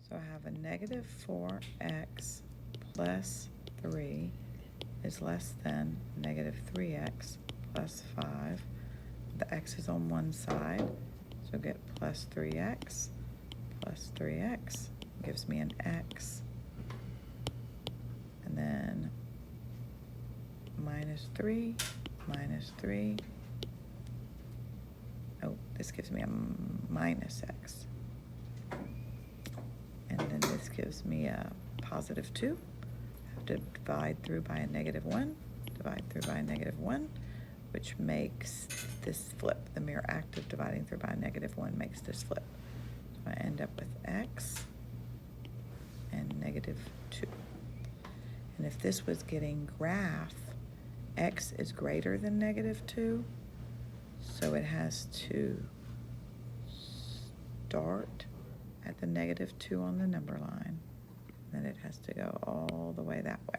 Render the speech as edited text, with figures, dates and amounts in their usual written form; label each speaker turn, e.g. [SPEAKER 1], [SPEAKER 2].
[SPEAKER 1] So I have a negative 4x plus 3 is less than negative 3x plus 5. The x is on one side, so get plus 3x gives me an x. And then minus 3. Oh, this gives me a minus x. And then this gives me a positive 2. I have to divide through by a negative 1. Divide through by a negative 1, which makes this flip. The mere act of dividing through by a negative 1 makes this flip. So I end up with x and negative 2. And if this was getting graph, x is greater than negative 2, so it has to start at the negative 2 on the number line, then it has to go all the way that way.